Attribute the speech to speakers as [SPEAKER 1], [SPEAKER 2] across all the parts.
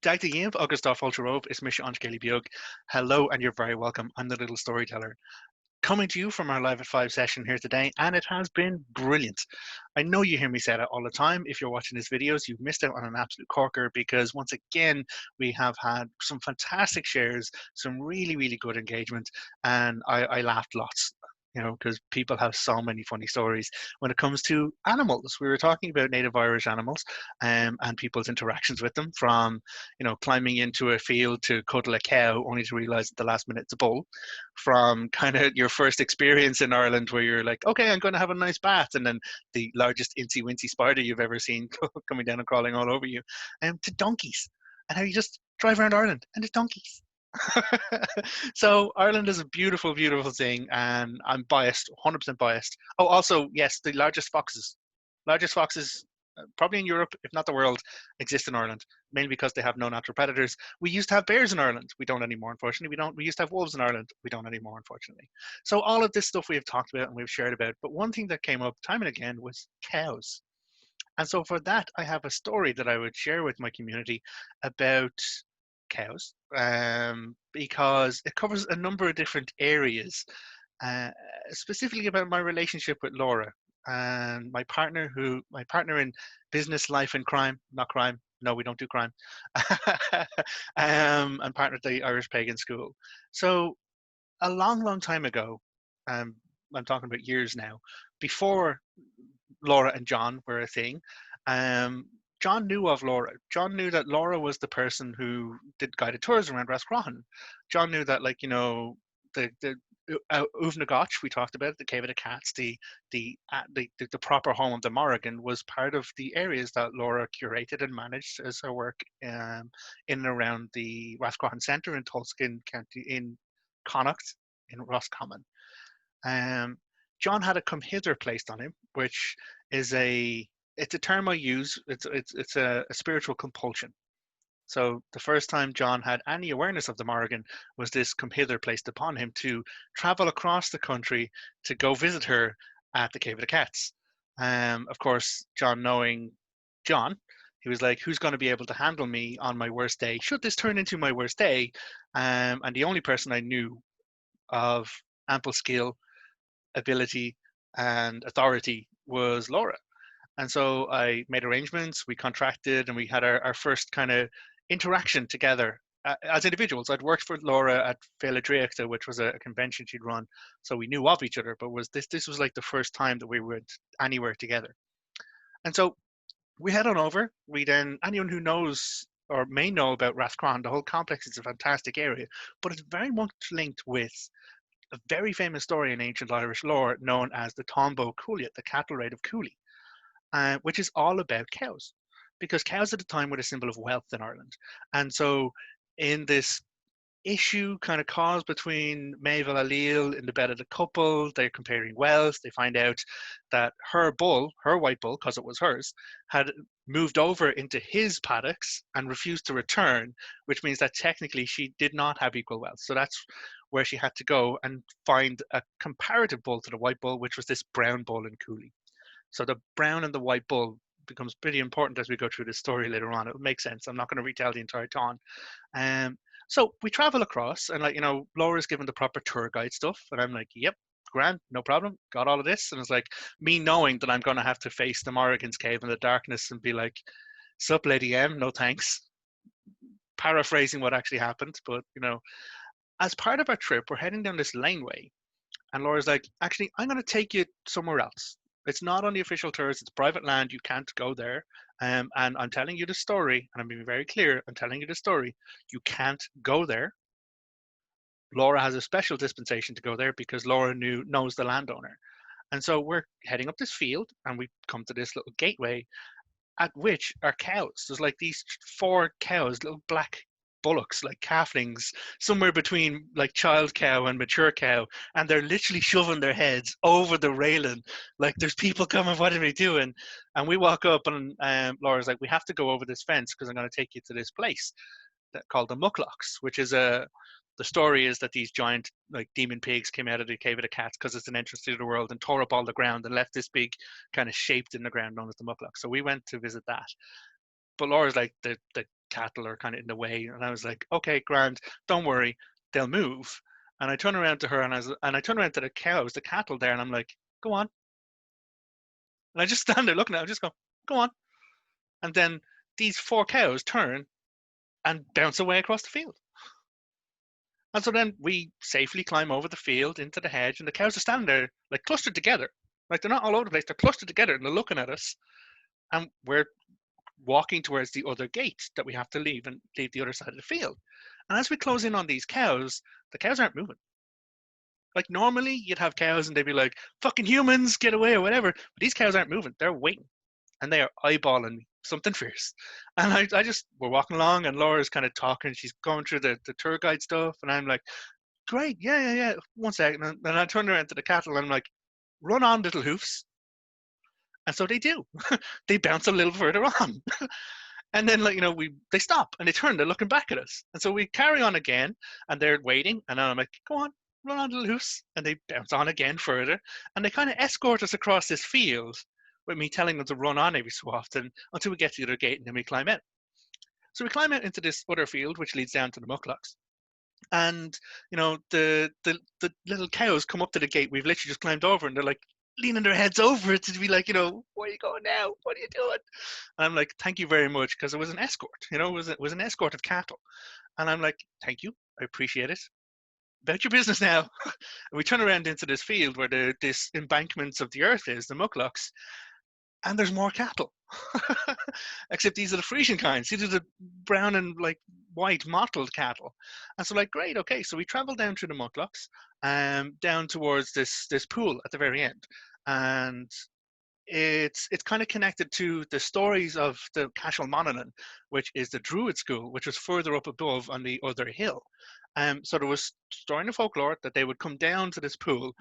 [SPEAKER 1] Dagda Yimp, agus dá fáilte romh is mis an Scaly Beag. Hello and you're very welcome. I'm the little storyteller. Coming to you from our Live at 5 session here today, and it has been brilliant. I know you hear me say that all the time. If you're watching these videos, you've missed out on an absolute corker because once again, we have had some fantastic shares, some really, really good engagement, and I laughed lots. Because people have so many funny stories when it comes to animals. We were talking about native Irish animals and people's interactions with them, from climbing into a field to cuddle a cow, only to realize at the last minute it's a bull, from kind of your first experience in Ireland where you're like, okay, I'm going to have a nice bath, and then the largest incy wincy spider you've ever seen coming down and crawling all over you, to donkeys, and how you just drive around Ireland and there's donkeys. So Ireland is a beautiful, beautiful thing, and I'm biased, 100% biased. Oh, also, yes, the largest foxes, probably in Europe, if not the world, exist in Ireland, mainly because they have no natural predators. We used to have bears in Ireland. We don't anymore, unfortunately. We don't. We used to have wolves in Ireland. We don't anymore, unfortunately. So all of this stuff we have talked about and we've shared about. But one thing that came up time and again was cows. And so for that, I have a story that I would share with my community about cows, because it covers a number of different areas, uh, specifically about my relationship with Laura and my partner in business, life, and crime, not crime. No, we don't do crime. And partner at the Irish Pagan School. So a long, long time ago, um, I'm talking about years now, before Laura and John were a thing. Um, John knew of Laura. John knew that Laura was the person who did guided tours around Cruaghan. John knew that, the Uvnagach we talked about, the Cave of the Cats, the proper home of the Morrigan, was part of the areas that Laura curated and managed as her work, in and around the Rathcrohan Centre in Tulskin County, in Connacht, in Roscommon. Um, John had a come hither placed on him, which is it's a term I use. It's a spiritual compulsion. So the first time John had any awareness of the Morrigan was this come hither placed upon him to travel across the country to go visit her at the Cave of the Cats. Of course, John, knowing John, he was like, who's going to be able to handle me on my worst day? Should this turn into my worst day? And the only person I knew of ample skill, ability, and authority was Laura. And so I made arrangements, we contracted, and we had our first kind of interaction together, as individuals. I'd worked for Laura at Féile Dríochta, which was a convention she'd run, so we knew of each other, but this was like the first time that we went anywhere together. And so we head on over. Anyone who knows or may know about Rathcrohan, the whole complex is a fantastic area, but it's very much linked with a very famous story in ancient Irish lore known as the Tombo Coolie, the cattle raid of Cooley, which is all about cows, because cows at the time were a symbol of wealth in Ireland. And so, in this issue kind of caused between Maeve and Alil in the bed of the couple, they're comparing wealth. They find out that her bull, her white bull, because it was hers, had moved over into his paddocks and refused to return, which means that technically she did not have equal wealth. So that's where she had to go and find a comparative bull to the white bull, which was this brown bull in Cooley. So the brown and the white bull becomes pretty important as we go through this story later on. It will make sense. I'm not going to retell the entire time. Um, so we travel across, and Laura's given the proper tour guide stuff, and I'm like, yep, grand, no problem, got all of this. And it's like me knowing that I'm going to have to face the Morrigan's cave in the darkness and be like, sup, Lady M, no thanks. Paraphrasing what actually happened, but as part of our trip, we're heading down this laneway, and Laura's like, actually, I'm going to take you somewhere else. It's not on the official tours. It's private land. You can't go there. And I'm telling you the story, and I'm being very clear. I'm telling you the story. You can't go there. Laura has a special dispensation to go there because Laura knows the landowner. And so we're heading up this field, and we come to this little gateway at which are cows. There's like these four cows, little black bullocks, like calflings, somewhere between like child cow and mature cow, and they're literally shoving their heads over the railing, like there's people coming. What are we doing? And we walk up, and Laura's like, "We have to go over this fence because I'm going to take you to this place called the Mucklocks, which is a the story is that these giant like demon pigs came out of the cave of the cats because it's an entrance to the world and tore up all the ground and left this big kind of shaped in the ground known as the mucklock. So we went to visit that. But Laura's like, the cattle are kind of in the way. And I was like, okay, grand, don't worry, they'll move. And I turn around to her and I turn around to the cows, the cattle there, and I'm like, go on. And I just stand there looking at it, I just go on. And then these four cows turn and bounce away across the field. And so then we safely climb over the field into the hedge, and the cows are standing there like clustered together. Like they're not all over the place, they're clustered together and they're looking at us. And we're walking towards the other gate that we have to leave and leave the other side of the field. And as we close in on these cows, the cows aren't moving. Like normally you'd have cows and they'd be like, fucking humans, get away or whatever. But these cows aren't moving. They're waiting. And they are eyeballing something fierce. And I just, we're walking along and Laura's kind of talking. She's going through the tour guide stuff. And I'm like, great, yeah. 1 second. And then I turn around to the cattle and I'm like, run on, little hoofs. And so they do. They bounce a little further on. And then, like, they stop and they turn, they're looking back at us. And so we carry on again and they're waiting. And I'm like, go on, run on, little hoofs. And they bounce on again further. And they kind of escort us across this field with me telling them to run on every so often until we get to the other gate and then we climb out. So we climb out into this other field, which leads down to the mucklocks. And, the little cows come up to the gate. We've literally just climbed over and they're like, leaning their heads over it to be like, where are you going now? What are you doing? And I'm like, thank you very much, because it was an escort. It was an escort of cattle. And I'm like, thank you, I appreciate it. About your business now. And we turn around into this field where this embankments of the earth is, the mucklocks, and there's more cattle. Except these are the Frisian kinds. These are the brown and like white mottled cattle. And so like, great, okay. So we travel down through the mucklocks, down towards this pool at the very end. And it's kind of connected to the stories of the Cashel Monaghan, which is the Druid school, which was further up above on the other hill. So there was story in the folklore that they would come down to this pool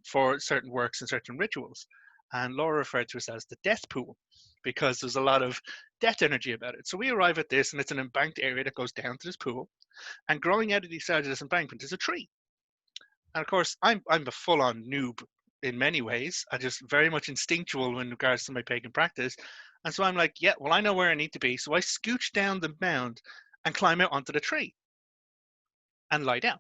[SPEAKER 1] for certain works and certain rituals. And Laura referred to it as the death pool because there's a lot of death energy about it. So we arrive at this, and it's an embanked area that goes down to this pool. And growing out of the side of this embankment is a tree. And of course, I'm a full-on noob in many ways. I just very much instinctual in regards to my pagan practice. And so I'm like, yeah, well, I know where I need to be. So I scooch down the mound and climb out onto the tree and lie down.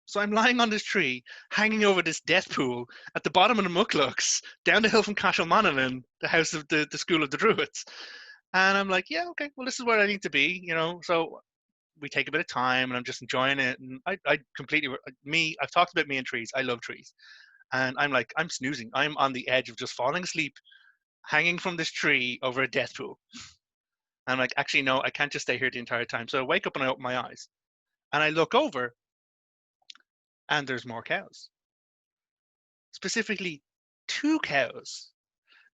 [SPEAKER 1] So I'm lying on this tree, hanging over this death pool at the bottom of the mucklocks, down the hill from Cashel Monaghan, the house of the school of the Druids. And I'm like, yeah, okay, well, this is where I need to be, So we take a bit of time, and I'm just enjoying it. And I completely, I've talked about me and trees. I love trees. And I'm like, I'm snoozing. I'm on the edge of just falling asleep, hanging from this tree over a death pool. I'm like, actually, no, I can't just stay here the entire time. So I wake up and I open my eyes. And I look over, and there's more cows. Specifically, two cows.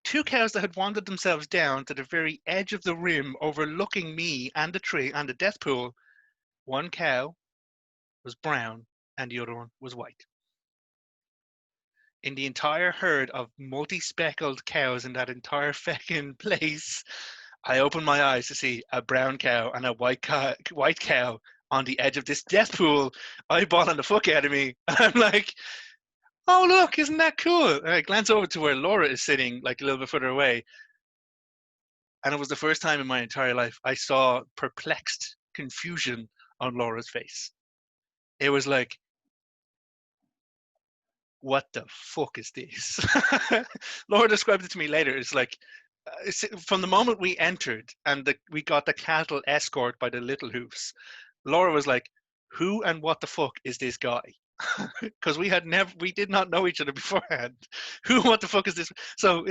[SPEAKER 1] Two cows that had wandered themselves down to the very edge of the rim, overlooking me and the tree and the death pool. One cow was brown, and the other one was white. In the entire herd of multi-speckled cows in that entire feckin' place, I opened my eyes to see a brown cow and a white cow on the edge of this death pool, eyeballing the fuck out of me. And I'm like, oh, look, isn't that cool? And I glance over to where Laura is sitting, like a little bit further away. And it was the first time in my entire life I saw perplexed confusion on Laura's face. It was like, what the fuck is this? Laura described it to me later. It's like, from the moment we entered and we got the cattle escort by the little hoofs, Laura was like, who and what the fuck is this guy? Because we did not know each other beforehand. Who, what the fuck is this? So,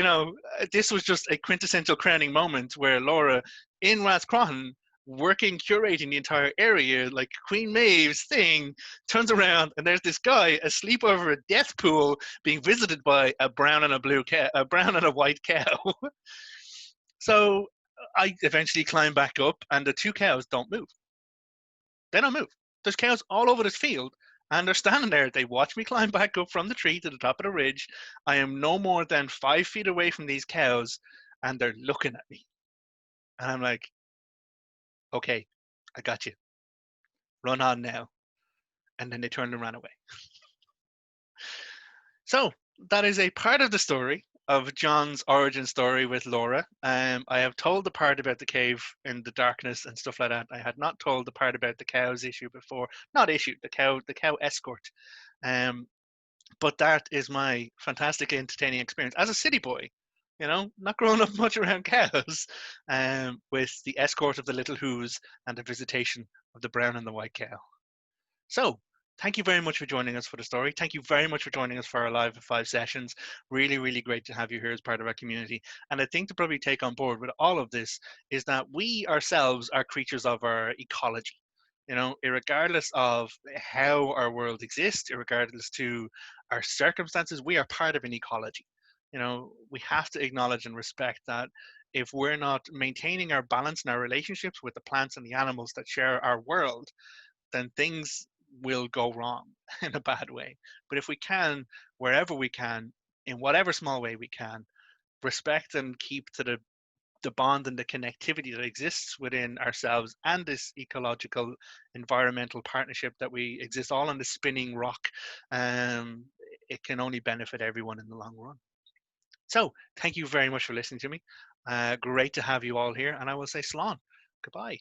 [SPEAKER 1] this was just a quintessential crowning moment where Laura in Cruaghan, working, curating the entire area, like Queen Maeve's thing, turns around and there's this guy asleep over a death pool being visited by a brown and a white cow. So I eventually climb back up, and the two cows don't move. They don't move. There's cows all over this field, and they're standing there. They watch me climb back up from the tree to the top of the ridge. I am no more than 5 feet away from these cows, and they're looking at me. And I'm like, okay, I got you. Run on now. And then they turned and ran away. So that is a part of the story of John's origin story with Laura. I have told the part about the cave in the darkness and stuff like that. I had not told the part about the cows issue before. Not issue, the cow escort. Um, but that is my fantastically entertaining experience as a city boy. Not growing up much around cows, with the escort of the little Who's and the visitation of the brown and the white cow. So, thank you very much for joining us for the story. Thank you very much for joining us for our live at 5 sessions. Really, really great to have you here as part of our community. And I think to probably take on board with all of this is that we ourselves are creatures of our ecology. Regardless of how our world exists, regardless to our circumstances, we are part of an ecology. We have to acknowledge and respect that if we're not maintaining our balance in our relationships with the plants and the animals that share our world, then things will go wrong in a bad way. But if we can, wherever we can, in whatever small way we can, respect and keep to the bond and the connectivity that exists within ourselves and this ecological environmental partnership that we exist all on the spinning rock, um, it can only benefit everyone in the long run. So thank you very much for listening to me. Great to have you all here, and I will say slán. Goodbye.